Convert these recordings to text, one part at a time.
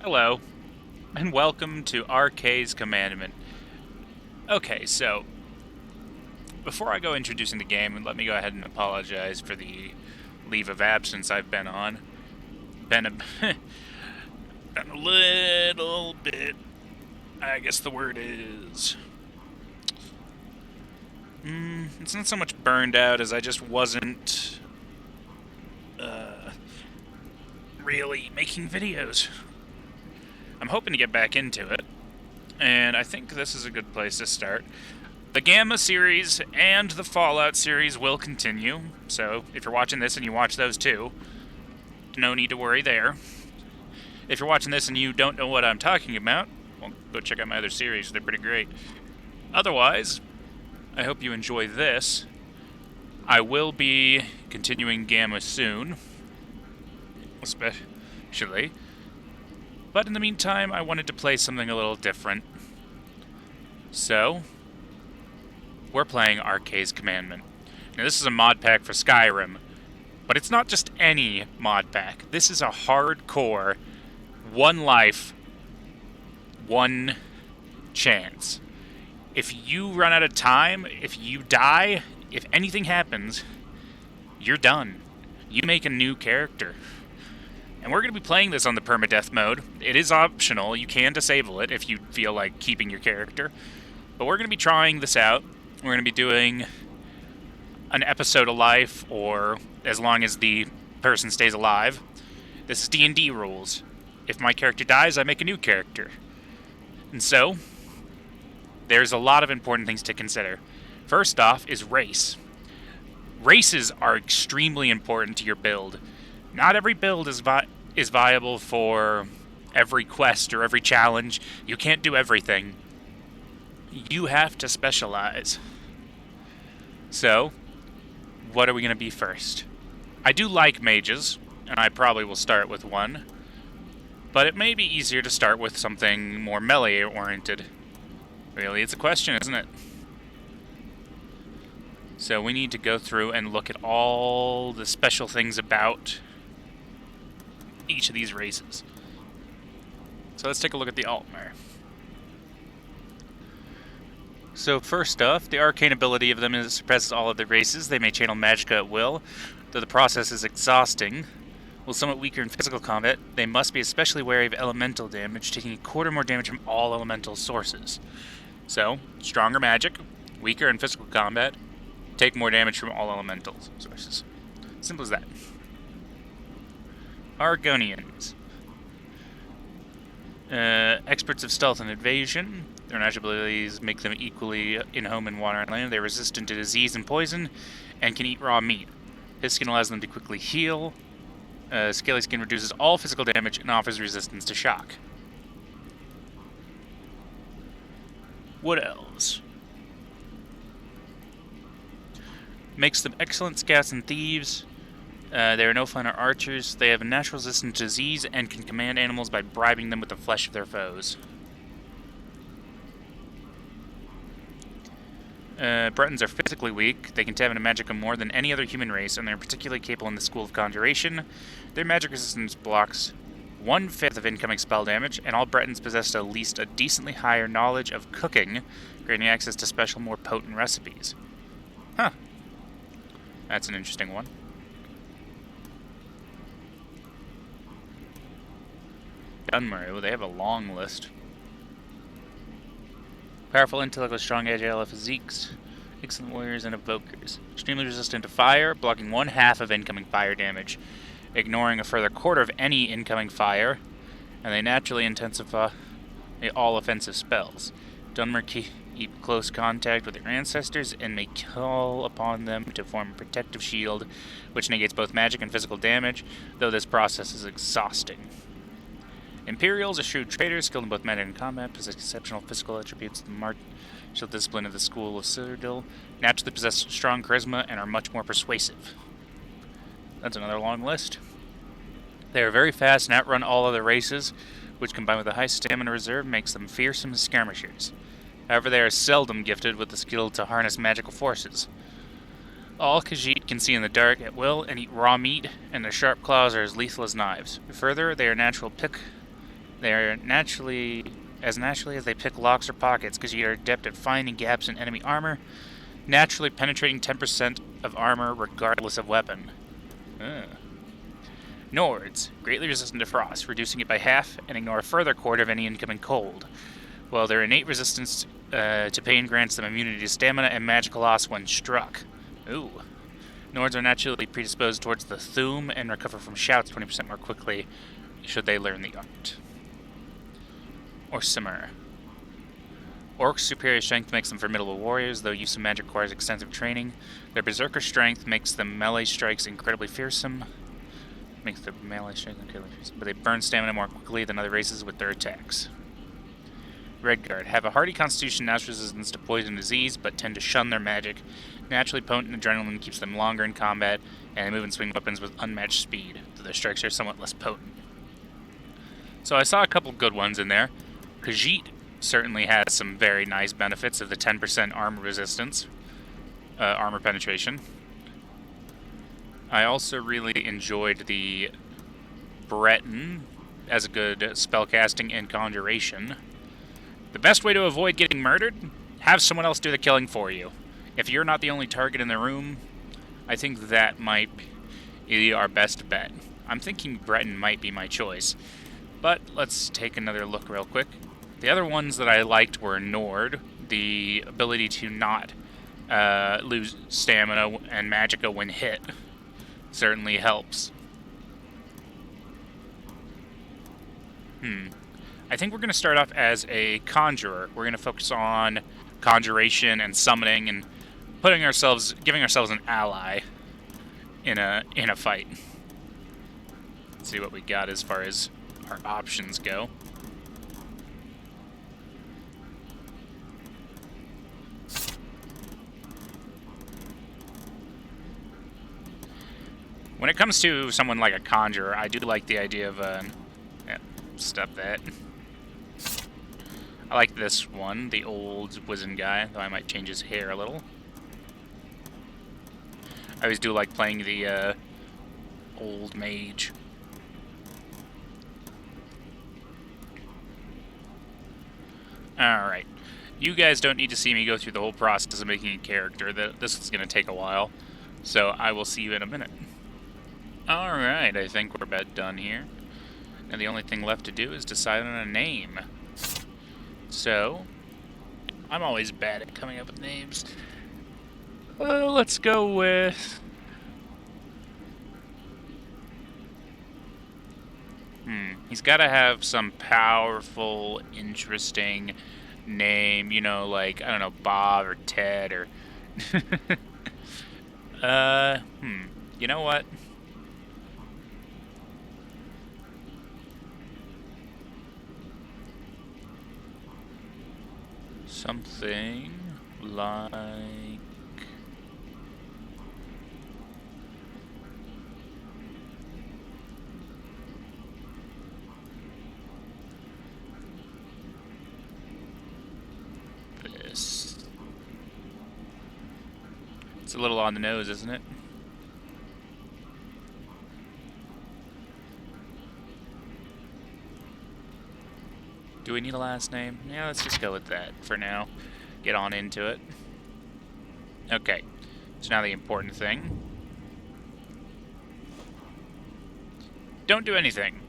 Hello, and welcome to Arkay's Commandment. Okay, so before I go introducing the game, let me go ahead and apologize for the leave of absence I've been on. Been a, been a little bit, I guess the word is, it's not so much burned out as I just wasn't really making videos. I'm hoping to get back into it, and I think this is a good place to start. The Gamma series and the Fallout series will continue, so if you're watching this and you watch those too, no need to worry there. If you're watching this and you don't know what I'm talking about, well, go check out my other series, they're pretty great. Otherwise, I hope you enjoy this. I will be continuing Gamma soon, especially. But in the meantime, I wanted to play something a little different. So, we're playing Arkay's Commandment. Now, this is a mod pack for Skyrim, but it's not just any mod pack. This is a hardcore, one life, one chance. If you run out of time, if you die, if anything happens, you're done. You make a new character. And we're going to be playing this on the permadeath mode. It is optional. You can disable it if you feel like keeping your character. But we're going to be trying this out. We're going to be doing an episode of life, or as long as the person stays alive. This is D&D rules. If my character dies, I make a new character. And so, there's a lot of important things to consider. First off is race. Races are extremely important to your build. Not every build is viable for every quest or every challenge. You can't do everything. You have to specialize. So, what are we going to be first? I do like mages, and I probably will start with one. But it may be easier to start with something more melee-oriented. Really, it's a question, isn't it? So we need to go through and look at all the special things about each of these races. So let's take a look at the Altmer. So first off, the arcane ability of them is it suppresses all other races. They may channel magicka at will, though the process is exhausting. While somewhat weaker in physical combat, they must be especially wary of elemental damage, taking a quarter more damage from all elemental sources. So, stronger magic, weaker in physical combat, take more damage from all elemental sources. Simple as that. Argonians. Experts of stealth and evasion. Their natural abilities make them equally in home and water and land. They're resistant to disease and poison, and can eat raw meat. His skin allows them to quickly heal. Scaly skin reduces all physical damage and offers resistance to shock. Wood elves. Makes them excellent scouts and thieves. They are no fun archers. They have a natural resistance to disease and can command animals by bribing them with the flesh of their foes. Bretons are physically weak. They can tap into magicka more than any other human race, and they're particularly capable in the School of Conjuration. Their magic resistance blocks 1/5 of incoming spell damage, and all Bretons possess at least a decently higher knowledge of cooking, granting access to special, more potent recipes. Huh. That's an interesting one. Dunmer, well, they have a long list. Powerful intellect with strong agile physiques. Excellent warriors and evokers. Extremely resistant to fire, blocking 1/2 of incoming fire damage, ignoring a further quarter of any incoming fire, and they naturally intensify all offensive spells. Dunmer keep close contact with their ancestors and may call upon them to form a protective shield, which negates both magic and physical damage, though this process is exhausting. Imperials are shrewd traders, skilled in both magic and combat, possess exceptional physical attributes, the martial discipline of the School of Citadel, naturally possess strong charisma, and are much more persuasive. That's another long list. They are very fast and outrun all other races, which combined with a high stamina reserve makes them fearsome skirmishers. However, they are seldom gifted with the skill to harness magical forces. All Khajiit can see in the dark at will and eat raw meat, and their sharp claws are as lethal as knives. Further, they are natural They're naturally as they pick locks or pockets, because you are adept at finding gaps in enemy armor, naturally penetrating 10% of armor regardless of weapon. Nords, greatly resistant to frost, reducing it by half and ignore a further quarter of any incoming cold. While their innate resistance to pain grants them immunity to stamina and magical loss when struck. Ooh. Nords are naturally predisposed towards the Thume and recover from shouts 20% more quickly should they learn the art. Or Simmer. Orcs' superior strength makes them formidable warriors, though use of magic requires extensive training. Their berserker strength makes them melee strikes incredibly fearsome. But they burn stamina more quickly than other races with their attacks. Redguard. Have a hardy constitution, natural resistance to poison and disease, but tend to shun their magic. Naturally potent adrenaline keeps them longer in combat, and they move and swing weapons with unmatched speed, though their strikes are somewhat less potent. So I saw a couple good ones in there. Khajiit certainly has some very nice benefits of the 10% armor resistance, armor penetration. I also really enjoyed the Breton as a good spellcasting and conjuration. The best way to avoid getting murdered? Have someone else do the killing for you. If you're not the only target in the room, I think that might be our best bet. I'm thinking Breton might be my choice. But let's take another look real quick. The other ones that I liked were Nord, the ability to not lose stamina and magicka when hit. Certainly helps. I think we're going to start off as a conjurer. We're going to focus on conjuration and summoning and giving ourselves an ally in a fight. Let's see what we got as far as our options go. When it comes to someone like a conjurer, I do like the idea of stop that. I like this one, the old wizened guy, though I might change his hair a little. I always do like playing the old mage. Alright. You guys don't need to see me go through the whole process of making a character. This is going to take a while. So I will see you in a minute. Alright, I think we're about done here. And the only thing left to do is decide on a name. So, I'm always bad at coming up with names. Let's go with... He's got to have some powerful, interesting name. You know, like, I don't know, Bob or Ted or... You know what? Something like... this. It's a little on the nose, isn't it? Do we need a last name? Yeah, let's just go with that for now. Get on into it. Okay, so now the important thing. Don't do anything.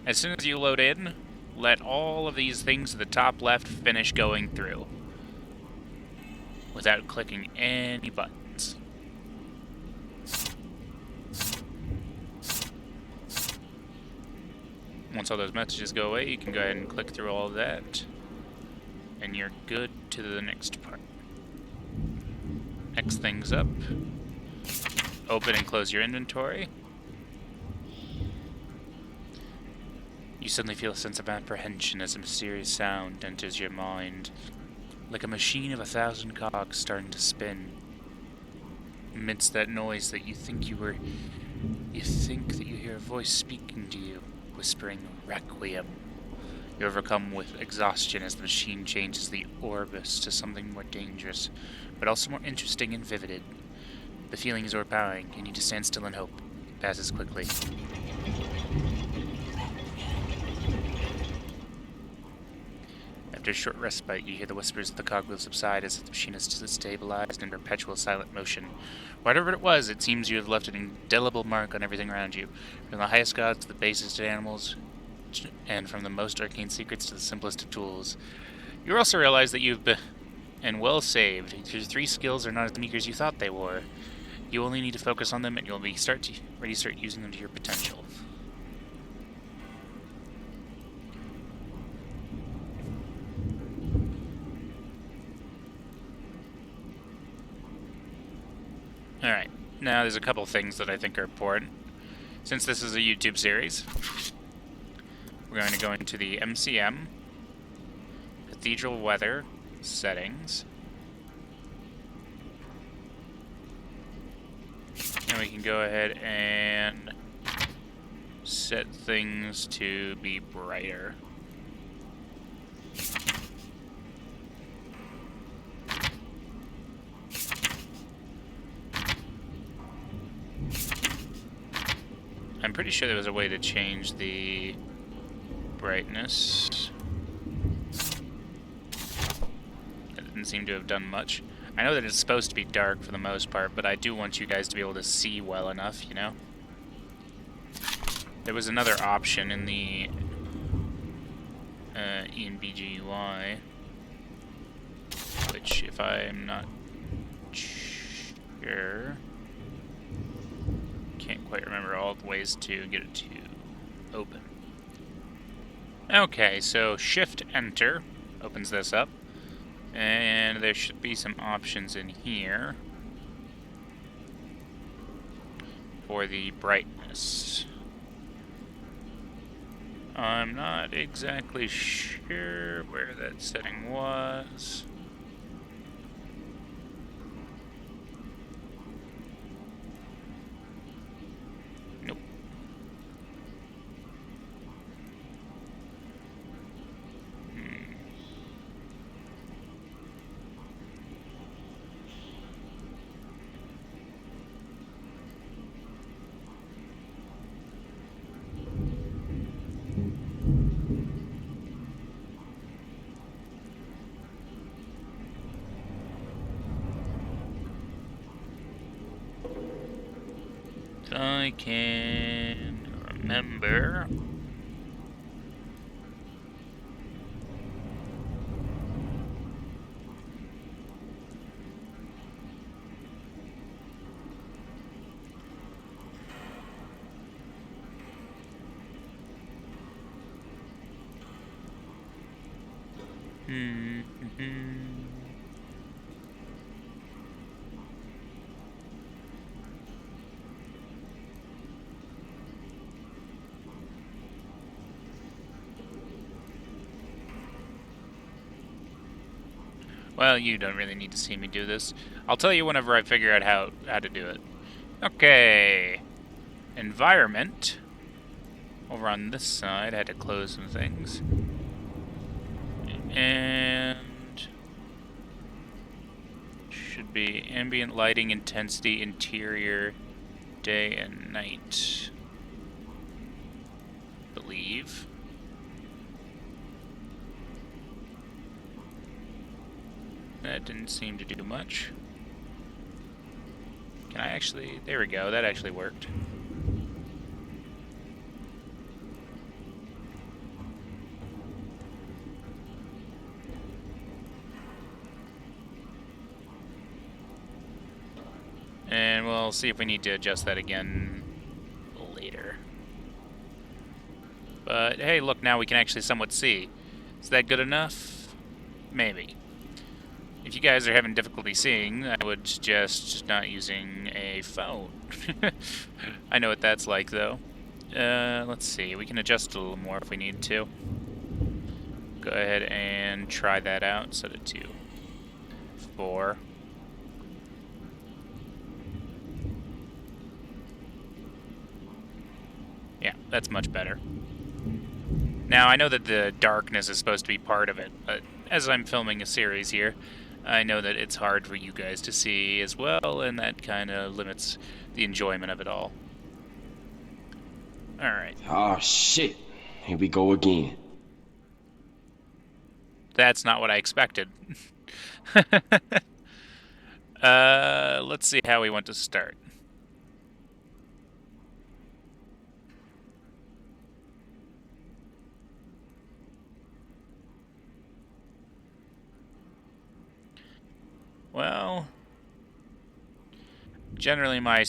As soon as you load in, let all of these things at the top left finish going through. Without clicking any buttons. Once all those messages go away, you can go ahead and click through all of that, and you're good to the next part. Next things up. Open and close your inventory. You suddenly feel a sense of apprehension as a mysterious sound enters your mind, like a machine of 1,000 cogs starting to spin. Amidst that noise that you think that you hear a voice speaking to you, whispering Requiem. You're overcome with exhaustion as the machine changes the Orbis to something more dangerous, but also more interesting and vivid. The feeling is overpowering. You need to stand still and hope. It passes quickly. After a short respite, you hear the whispers of the cogwheel subside as if the machine is stabilized in perpetual silent motion. Whatever it was, it seems you have left an indelible mark on everything around you, from the highest gods to the basest animals, and from the most arcane secrets to the simplest of tools. You also realize that you've been well saved. Your 3 skills are not as meager as you thought they were. You only need to focus on them, and you'll be ready to start using them to your potential. Alright, now there's a couple things that I think are important. Since this is a YouTube series, we're going to go into the MCM, Cathedral Weather, Settings, and we can go ahead and set things to be brighter. I'm pretty sure there was a way to change the brightness. That didn't seem to have done much. I know that it's supposed to be dark for the most part, but I do want you guys to be able to see well enough, you know? There was another option in the ENBG UI, which, if I'm not sure, can't quite remember all the ways to get it to open. Okay, so Shift-Enter opens this up, and there should be some options in here for the brightness. I'm not exactly sure where that setting was. Nope. I can remember. Well, you don't really need to see me do this. I'll tell you whenever I figure out how to do it. Okay. Environment. Over on this side, I had to close some things. And should be ambient lighting intensity, interior, day and night. I believe. That didn't seem to do much. Can I actually... There we go, that actually worked. And we'll see if we need to adjust that again later. But hey, look, now we can actually somewhat see. Is that good enough? Maybe. If you guys are having difficulty seeing, I would suggest not using a phone. I know what that's like, though. Let's see. We can adjust it a little more if we need to. Go ahead and try that out. Set it to 4. Yeah, that's much better. Now, I know that the darkness is supposed to be part of it, but as I'm filming a series here, I know that it's hard for you guys to see as well, and that kind of limits the enjoyment of it all. Alright. Oh, shit. Here we go again. That's not what I expected. Let's see how we want to start. Well, generally my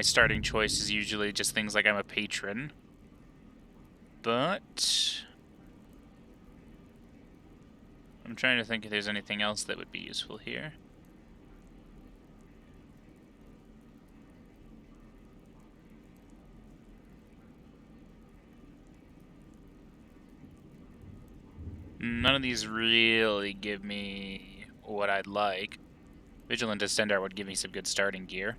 starting choice is usually just things like I'm a patron. But I'm trying to think if there's anything else that would be useful here. None of these really give me what I'd like. Vigilant Descender would give me some good starting gear.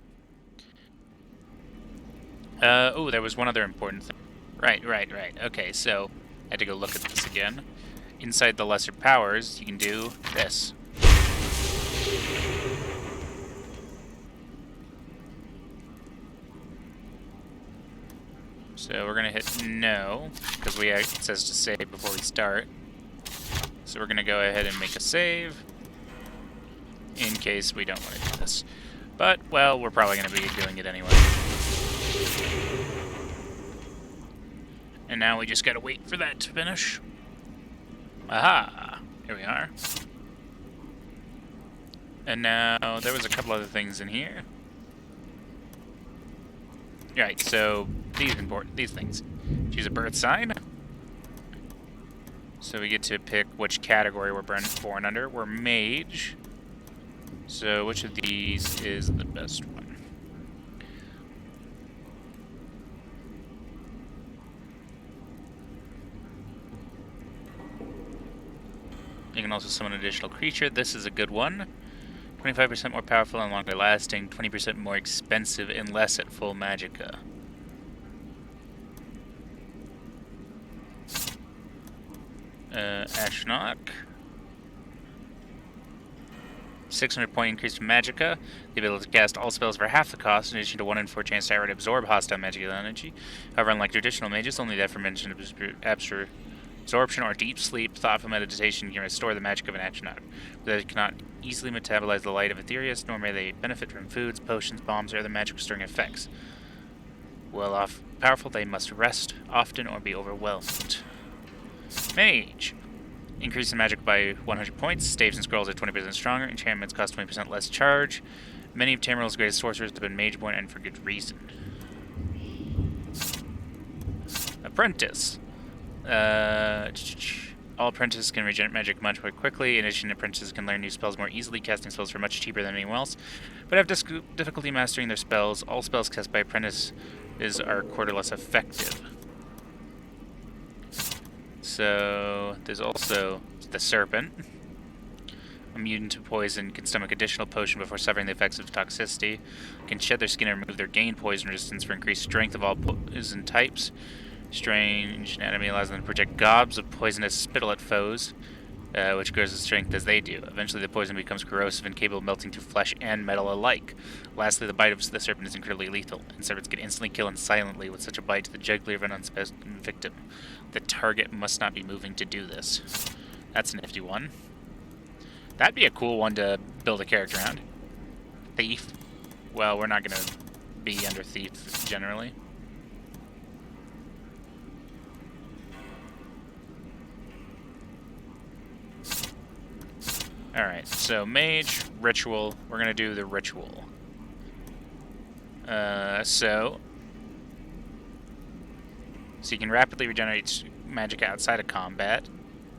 Oh, there was one other important thing. Right. Okay, so I had to go look at this again. Inside the lesser powers, you can do this. So we're gonna hit no, because it says to save before we start. So we're gonna go ahead and make a save, in case we don't want to do this. But, well, we're probably gonna be doing it anyway. And now we just gotta wait for that to finish. Aha! Here we are. And now, there was a couple other things in here. Right, so these things. Choose a birth sign. So we get to pick which category we're born under. We're mage. So which of these is the best one? You can also summon an additional creature. This is a good one. 25% more powerful and longer lasting, 20% more expensive and less at full magicka. Ashnok. 600 point increase to magicka. The ability to cast all spells for half the cost, in addition to 1 in 4 chance to outright absorb hostile magical energy. However, unlike traditional mages, only the aforementioned absorption or deep sleep, thoughtful meditation can restore the magic of an Ashnok. They cannot easily metabolize the light of Aetherius, nor may they benefit from foods, potions, bombs, or other magic-restoring effects. Well powerful, they must rest often or be overwhelmed. Mage. Increase in magic by 100 points. Staves and scrolls are 20% stronger. Enchantments cost 20% less charge. Many of Tamriel's greatest sorcerers have been mage-born, and for good reason. Apprentice. All apprentices can regenerate magic much more quickly. In addition, apprentices can learn new spells more easily, casting spells for much cheaper than anyone else, but have difficulty mastering their spells. All spells cast by apprentices are quarter less effective. So, there's also the Serpent. Immune to poison, can stomach additional potion before suffering the effects of toxicity. Can shed their skin and remove their gained poison resistance for increased strength of all poison types. Strange anatomy allows them to project gobs of poisonous spittle at foes, which grows in strength as they do. Eventually, the poison becomes corrosive and capable of melting through flesh and metal alike. Lastly, the bite of the serpent is incredibly lethal, and serpents can instantly kill silently with such a bite to the jugular of an unsuspecting victim. The target must not be moving to do this. That's a nifty one. That'd be a cool one to build a character around. Thief. Well, we're not going to be under Thief, generally. Alright, so Mage, Ritual. We're going to do the Ritual. So you can rapidly regenerate magic outside of combat.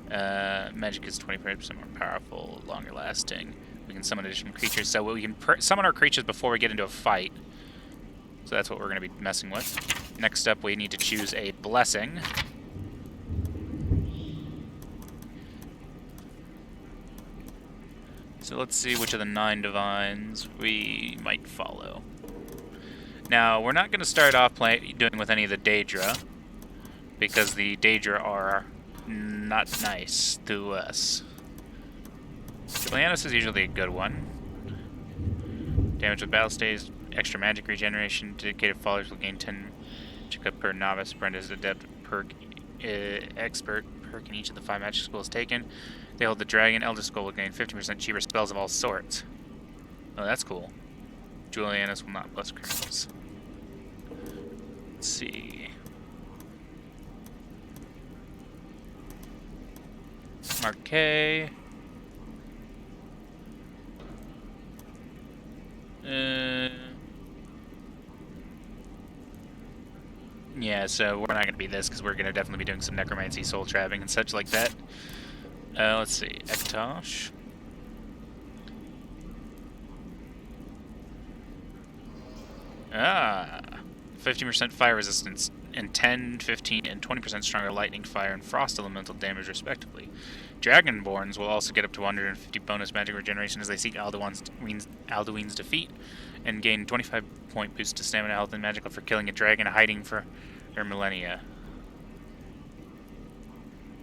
Magic is 25% more powerful, longer lasting. We can summon additional creatures, so we can summon our creatures before we get into a fight. So that's what we're going to be messing with. Next up, we need to choose a Blessing. So let's see which of the 9 divines we might follow. Now, we're not going to start off doing with any of the Daedra, because the Daedra are not nice to us. Julianus is usually a good one. Damage with battle stays, extra magic regeneration, dedicated followers will gain 10 magic per novice, Brenda's adept per expert perk in each of the 5 magic schools taken. They hold the dragon. Elder Scroll will gain 15% cheaper spells of all sorts. Oh, that's cool. Julianus will not bless criminals. Let's see. Arkay. Yeah, so we're not going to be this because we're going to definitely be doing some necromancy, soul trapping, and such like that. Let's see. Ektosh. Ah. 50% fire resistance, and 10, 15, and 20% stronger lightning, fire, and frost elemental damage, respectively. Dragonborns will also get up to 150 bonus magic regeneration as they seek Alduin's defeat, and gain 25-point boost to stamina, health, and magical for killing a dragon hiding for their millennia.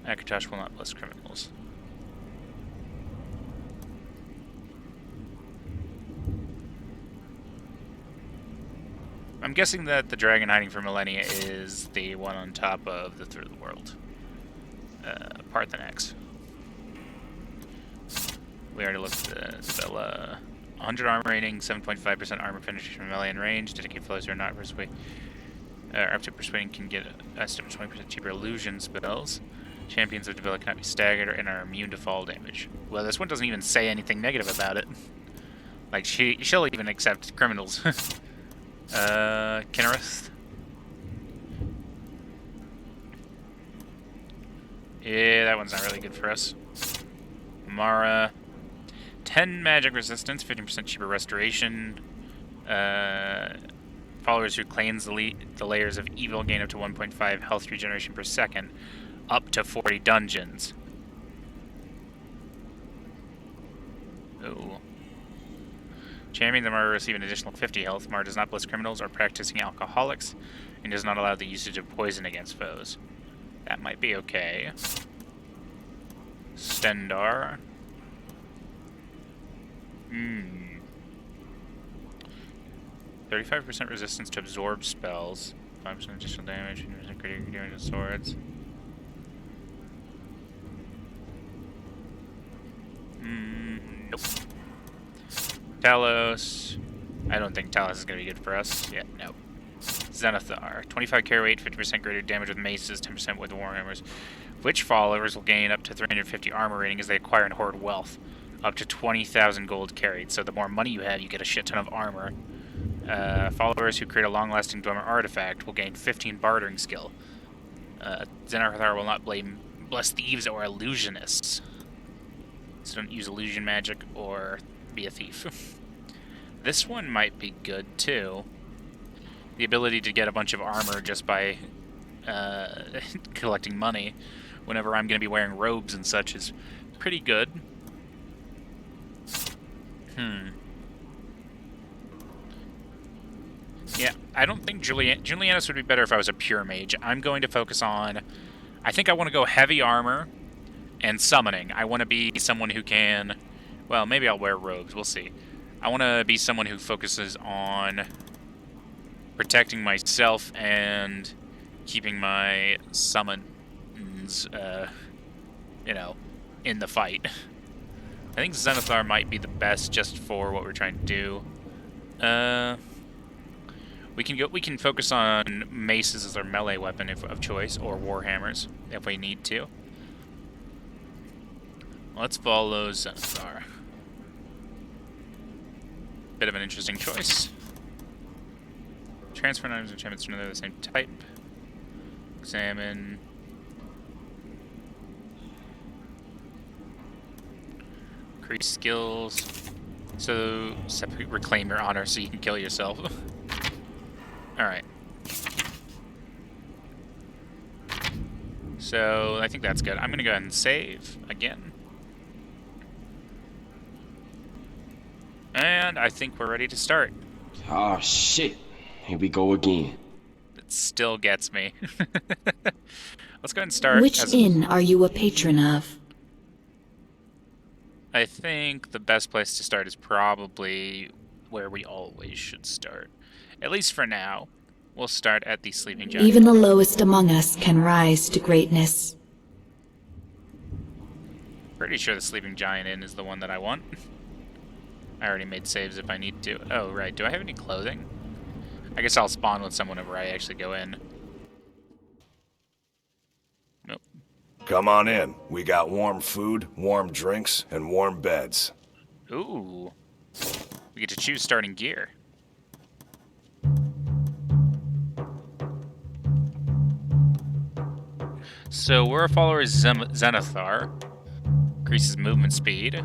Akatosh will not bless criminals. I'm guessing that the dragon hiding for millennia is the one on top of the Through the World. Parthenax. We already looked at the Bella. 100 armor rating, 7.5% armor penetration from melee and range. Dedicate foes who are not persuade. Up to persuading can get us to 20% cheaper illusion spells. Champions of Devilla cannot be staggered and are immune to fall damage. Well, this one doesn't even say anything negative about it. Like, she'll even accept criminals. Kinnereth. Yeah, that one's not really good for us. Mara. 10 magic resistance, 50% cheaper restoration. Followers who cleanse the layers of evil gain up to 1.5 health regeneration per second. Up to 40 dungeons. Oh. Champions of Mara receive an additional 50 health. Mara does not bless criminals or practicing alcoholics, and does not allow the usage of poison against foes. That might be okay. Stendar. 35% resistance to absorb spells. 5% additional damage. Critical damage to swords. Nope. Talos. I don't think Talos is going to be good for us. Yeah, no. Zenithar. 25 carry weight, 50% greater damage with maces, 10% with warhammers. Witch followers will gain up to 350 armor rating as they acquire and hoard wealth. Up to 20,000 gold carried. So the more money you have, you get a shit ton of armor. Followers who create a long-lasting dormant artifact will gain 15 bartering skill. Zenithar will not bless thieves or illusionists. So don't use illusion magic or be a thief. This one might be good too. The ability to get a bunch of armor just by collecting money whenever I'm going to be wearing robes and such is pretty good. Yeah, I don't think Julianus would be better if I was a pure mage. I'm going to focus on... I think I want to go heavy armor and summoning. I want to be someone who can... Well, maybe I'll wear robes. We'll see. I want to be someone who focuses on protecting myself and keeping my summons, you know, in the fight. I think Zenithar might be the best just for what we're trying to do. We can focus on maces as our melee weapon of choice, or warhammers if we need to. Let's follow Zenithar. Bit of an interesting choice. Transfer items and enchantments to another the same type. Examine. Increase skills. So, reclaim your honor so you can kill yourself. Alright. So, I think that's good. I'm gonna go ahead and save again. And I think we're ready to start. Oh shit. Here we go again. It still gets me. Let's go ahead and start. Which inn are you a patron of? I think the best place to start is probably where we always should start. At least for now. We'll start at the Sleeping Giant. Even the lowest among us can rise to greatness. Pretty sure the Sleeping Giant Inn is the one that I want. I already made saves if I need to. Oh, right. Do I have any clothing? I guess I'll spawn with someone whenever I actually go in. Nope. Come on in. We got warm food, warm drinks, and warm beds. Ooh. We get to choose starting gear. So we're a follower of Zenithar. Increases movement speed.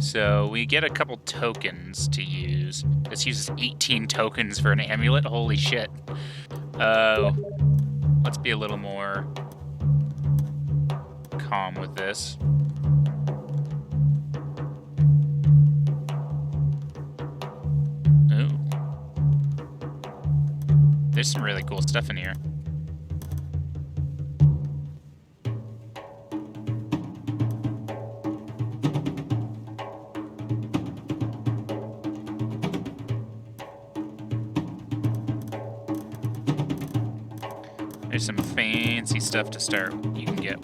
So we get a couple tokens to use. This uses 18 tokens for an amulet. Holy shit. Let's be a little more calm with this. Ooh. There's some really cool stuff in here. There's some fancy stuff to start. You can get.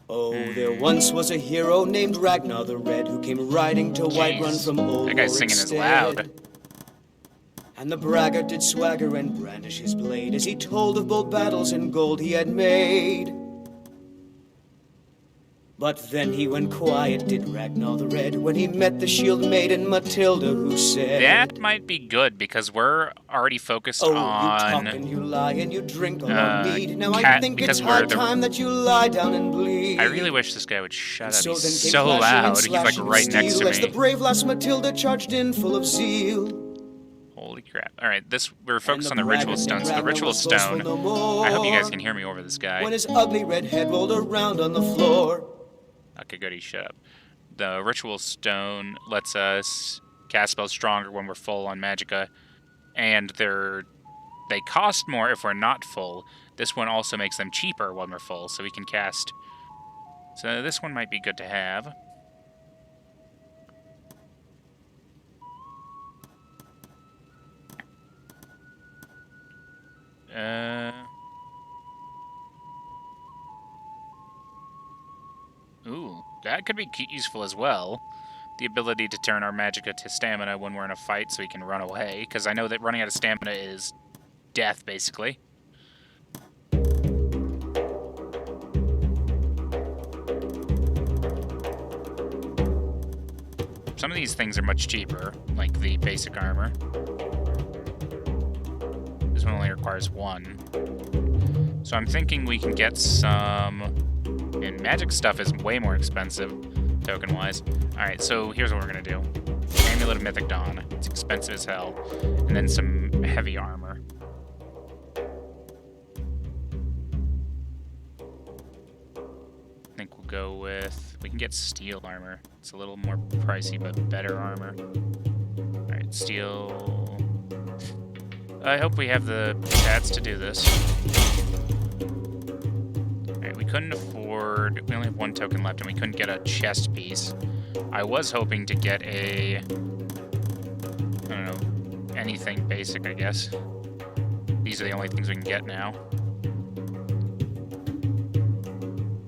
Oh, there once was a hero named Ragnar the Red who came riding to Whiterun from old That guy's singing as loud. And the braggart did swagger and brandish his blade as he told of bold battles and gold he had made. But then he went quiet, did Ragnar the Red, when he met the shield maiden Matilda, who said, That might be good because we're already focused "Oh, on. you talk and you lie and you drink all our mead. Now I cat, think because it's we're high the- time that you lie down and bleed." I really wish this guy would shut up. So He's then came so clashing and loud. He's like slashing right next steel to as the me. brave lass Matilda charged in full of zeal. Holy crap! All right, we're focused on And the ritual braggart stone. named So the Ragnar ritual was boastful stone. no more. I hope you guys can hear me over this guy. When his ugly red head rolled around on the floor. Okay, good. Shut up. The ritual stone lets us cast spells stronger when we're full on magicka, and they cost more if we're not full. This one also makes them cheaper when we're full, so we can cast. So this one might be good to have. Ooh, that could be useful as well. The ability to turn our magicka to stamina when we're in a fight so we can run away, because I know that running out of stamina is death, basically. Some of these things are much cheaper, like the basic armor. This one only requires one. So I'm thinking we can get some... And magic stuff is way more expensive, token-wise. Alright, so here's what we're gonna do. Amulet of Mythic Dawn. It's expensive as hell. And then some heavy armor. I think we'll go with... We can get steel armor. It's a little more pricey, but better armor. Alright, steel... I hope we have the stats to do this. Alright, we couldn't afford... We only have one token left, and we couldn't get a chest piece. I was hoping to get a... I don't know, anything basic, I guess. These are the only things we can get now.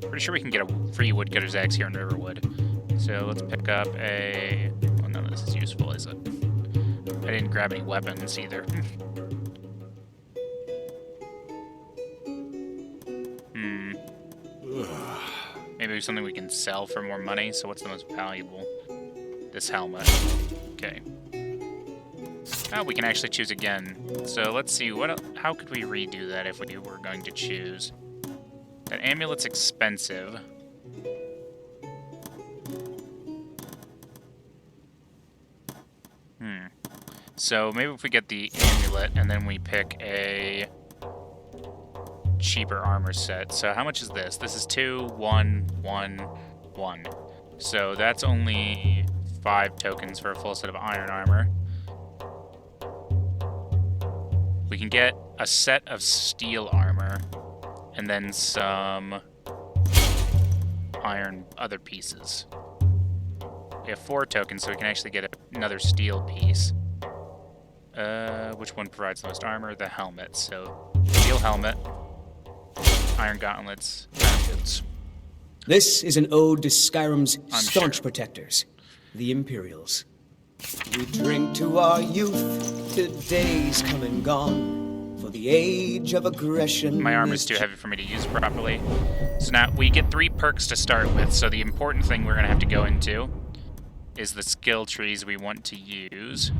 Pretty sure we can get a free woodcutter's axe here in Riverwood. So let's pick up a... Well, none of this is useful, is it? I didn't grab any weapons either. Maybe something we can sell for more money. So what's the most valuable? This helmet. Okay. Oh, we can actually choose again. So let's see, how could we redo that if we were going to choose? That amulet's expensive. So maybe if we get the amulet and then we pick a cheaper armor set. So how much is this? This is 2, 1, 1, 1. So that's only 5 tokens for a full set of iron armor. We can get a set of steel armor, and then some iron other pieces. We have 4 tokens, so we can actually get another steel piece. Which one provides the most armor? The helmet. So, steel helmet, iron gauntlets, iron boots. This is an ode to Skyrim's I'm staunch sure. protectors, the Imperials. We drink to our youth, to days come and gone, for the age of aggression. My armor is too heavy for me to use properly. So now we get 3 perks to start with, so the important thing we're going to have to go into is the skill trees we want to use.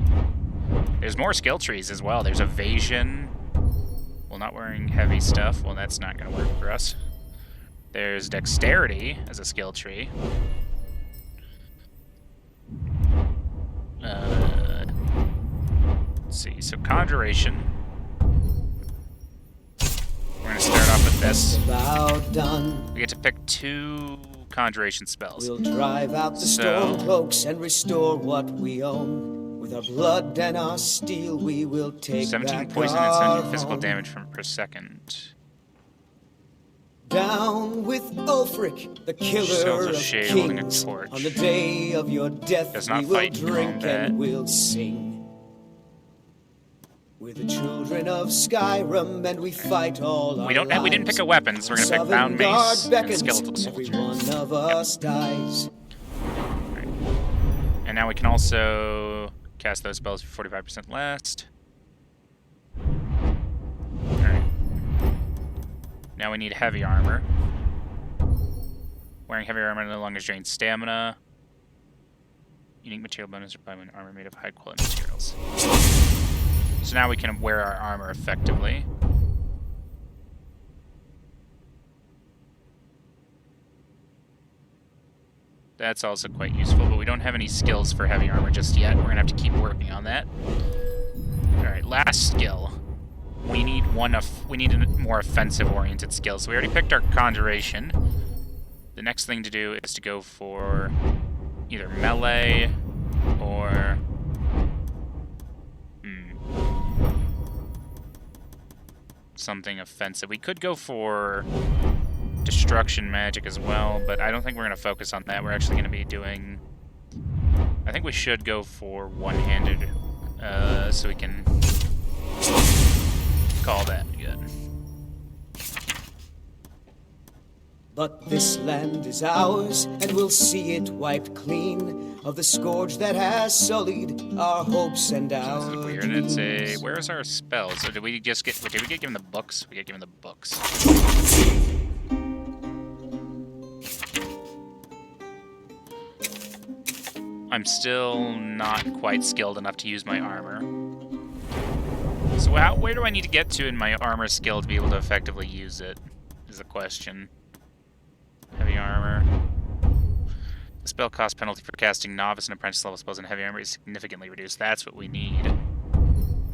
There's more skill trees as well. There's evasion. Well, not wearing heavy stuff. Well, that's not going to work for us. There's dexterity as a skill tree. Let's see. So conjuration. We're going to start off with this. About done. We get to pick 2 conjuration spells. We'll drive out the storm cloaks and restore what we own. With our blood and our steel, we will take 17 back poison and our send physical home. damage per second. Down with Ulfric, the killer Sells a of shade holding a kings. torch. On the day of your death, Does not we will fight drink combat. and we'll sing. We're the children of Skyrim, and we fight all our We didn't pick a weapon, so we're gonna pick bound mace and skeletal Every soldier. one of us dies. And now we can also cast those spells for 45% less. Alright. Now we need heavy armor. Wearing heavy armor no longer drains stamina. Unique material bonus or buy when armor made of high quality materials. So now we can wear our armor effectively. That's also quite useful, but we don't have any skills for heavy armor just yet. We're gonna have to keep working on that. Alright, last skill. We need a more offensive-oriented skill. So we already picked our conjuration. The next thing to do is to go for either melee or something offensive. We could go for destruction magic as well, but I don't think we're going to focus on that. We're actually going to be doing... I think we should go for one-handed, so we can call that good. But this land is ours, and we'll see it wiped clean of the scourge that has sullied our hopes and our This is weird. It's dreams. where's our spells? So did we get given the books? We get given the books. I'm still not quite skilled enough to use my armor. So where do I need to get to in my armor skill to be able to effectively use it? Is the question. Heavy armor. The spell cost penalty for casting novice and apprentice level spells in heavy armor is significantly reduced. That's what we need.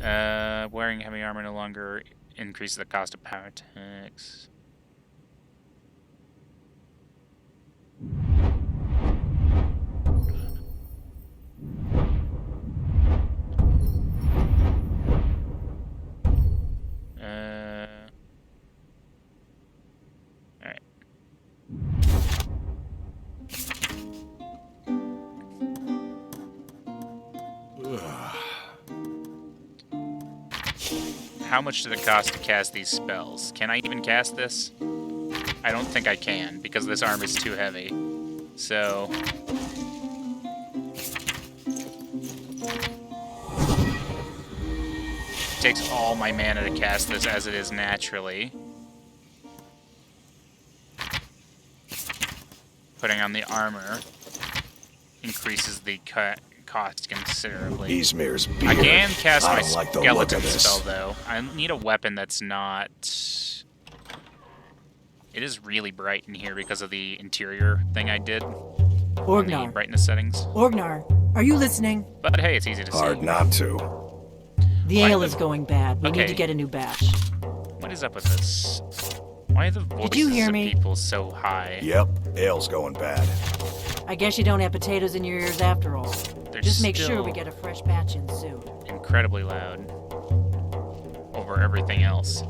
Wearing heavy armor no longer increases the cost of power attacks. Alright. How much did it cost to cast these spells? Can I even cast this? I don't think I can, because this armor is too heavy. So... it takes all my mana to cast this as it is naturally. Putting on the armor increases the cost considerably. Izmir's beard. I can cast I my don't like the look skeleton of this. spell, though. I need a weapon that's not... It is really bright in here because of the interior thing I did on the Orgnar. brightness settings. Orgnar, are you listening? But hey, it's easy to Hard see. not to. The Why ale the- is going bad. We need Okay. to get a new batch. What is up with this? Why are the voices you hear of me? people so high? Yep, ale's going bad. I guess you don't have potatoes in your ears after all. They're Just make sure still we get a fresh batch in soon. incredibly loud. Over over everything else.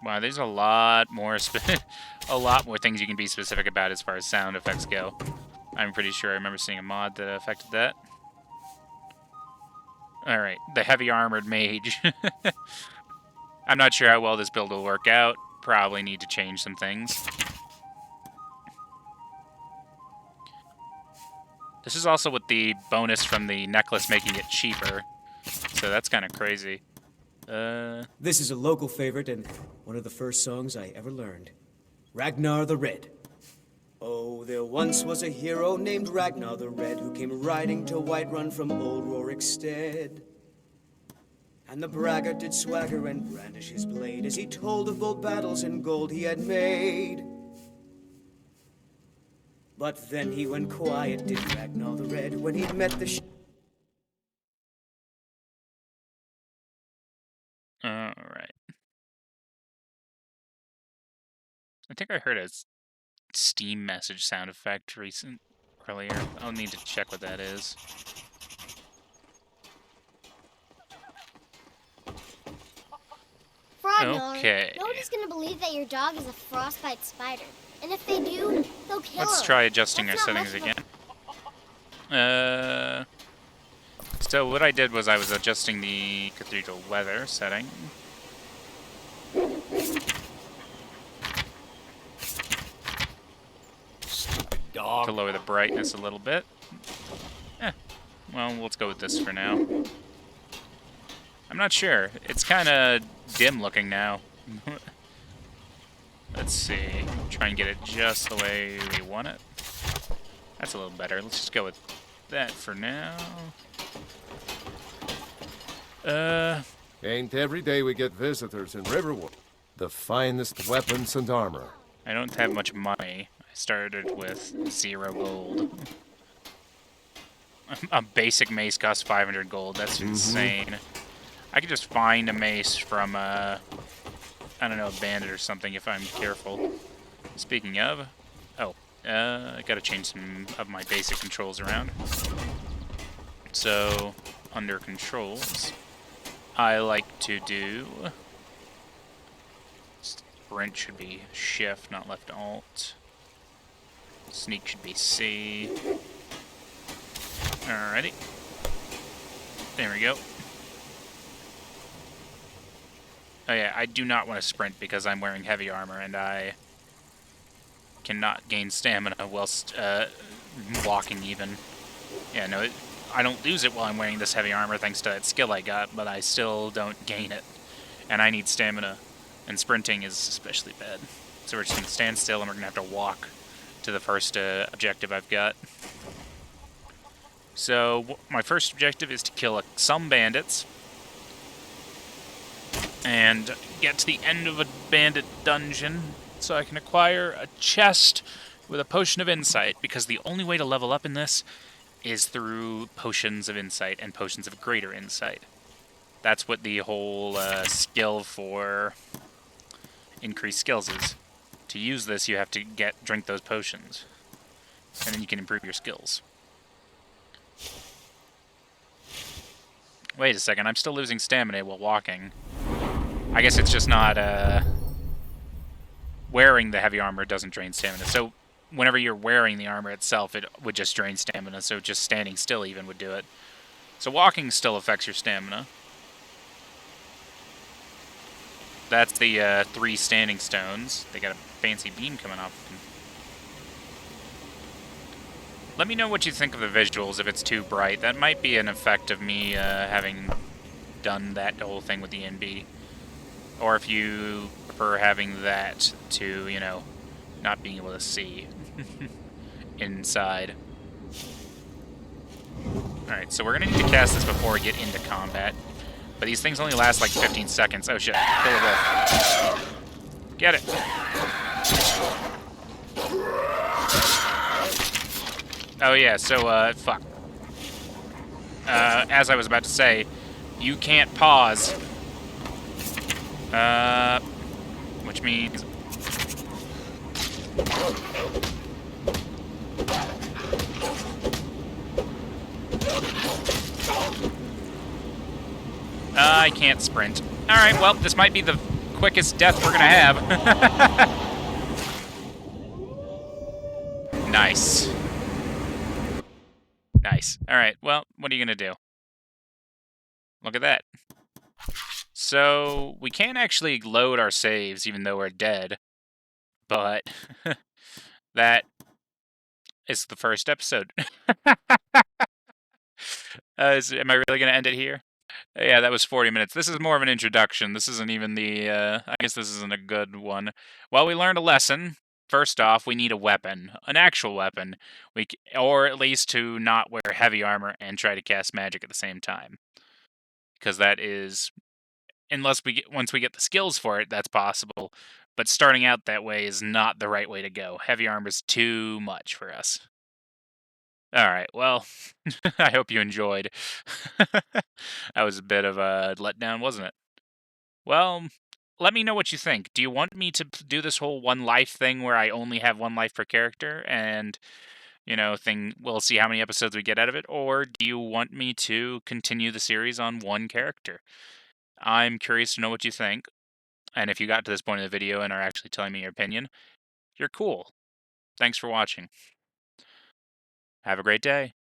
Wow, there's a lot more a lot more things you can be specific about as far as sound effects go. I'm pretty sure I remember seeing a mod that affected that. Alright, the heavy armored mage. I'm not sure how well this build will work out. Probably need to change some things. This is also with the bonus from the necklace making it cheaper. So that's kind of crazy. This is a local favorite and one of the first songs I ever learned. Ragnar the Red. Oh, there once was a hero named Ragnar the Red who came riding to Whiterun from old Rorikstead. And the braggart did swagger and brandish his blade as he told of bold battles and gold he had made. But then he went quiet, did Ragnar the Red, when he met the Alright. I think I heard a Steam message sound effect earlier. I'll need to check what that is. Frognar, Okay. nobody's gonna believe that your dog is a frostbite spider. And if they do, they'll kill Let's him. try adjusting our That's not settings much of again. So what I did was I was adjusting the cathedral weather setting. To lower the brightness a little bit. Well, let's go with this for now. I'm not sure. It's kind of dim looking now. Let's see. Try and get it just the way we want it. That's a little better. Let's just go with that for now. Ain't every day we get visitors in Riverwood. The finest weapons and armor. I don't have much money. I started with 0 gold. A basic mace costs 500 gold. That's insane. I could just find a mace from, I don't know, a bandit or something if I'm careful. Speaking of... Oh, I gotta change some of my basic controls around. So, under controls, I like to do... Sprint should be shift, not left alt. Sneak should be C. Alrighty. There we go. Oh yeah, I do not want to sprint because I'm wearing heavy armor and I cannot gain stamina whilst walking even. Yeah, no, I don't lose it while I'm wearing this heavy armor thanks to that skill I got, but I still don't gain it. And I need stamina, and sprinting is especially bad. So we're just going to stand still and we're going to have to walk to the first objective I've got. So my first objective is to kill some bandits and get to the end of a bandit dungeon so I can acquire a chest with a potion of insight, because the only way to level up in this is through potions of insight and potions of greater insight. That's what the whole skill for increased skills is. To use this, you have to drink those potions, and then you can improve your skills. Wait a second, I'm still losing stamina while walking. I guess it's just not, wearing the heavy armor doesn't drain stamina. So whenever you're wearing the armor itself, it would just drain stamina, so just standing still even would do it. So walking still affects your stamina. That's the 3 standing stones. They got a fancy beam coming off of them. Let me know what you think of the visuals if it's too bright. That might be an effect of me having done that whole thing with the NB. Or if you prefer having that to, you know, not being able to see inside. Alright, so we're going to need to cast this before we get into combat. But these things only last like 15 seconds. Oh shit, kill a wolf. Get it. Oh yeah, so, fuck. as I was about to say, you can't pause. Which means... I can't sprint. Alright, well, this might be the quickest death we're gonna have. Nice. Nice. Alright, well, what are you gonna do? Look at that. So, we can't actually load our saves even though we're dead. But, that is the first episode. Am I really gonna end it here? Yeah, that was 40 minutes. This is more of an introduction. This isn't even the, I guess this isn't a good one. Well, we learned a lesson. First off, we need a weapon. An actual weapon. Or at least to not wear heavy armor and try to cast magic at the same time. Because that is... once we get the skills for it, that's possible. But starting out that way is not the right way to go. Heavy armor is too much for us. Alright, well, I hope you enjoyed. That was a bit of a letdown, wasn't it? Well, let me know what you think. Do you want me to do this whole one life thing where I only have one life per character and, we'll see how many episodes we get out of it? Or do you want me to continue the series on one character? I'm curious to know what you think. And if you got to this point in the video and are actually telling me your opinion, you're cool. Thanks for watching. Have a great day.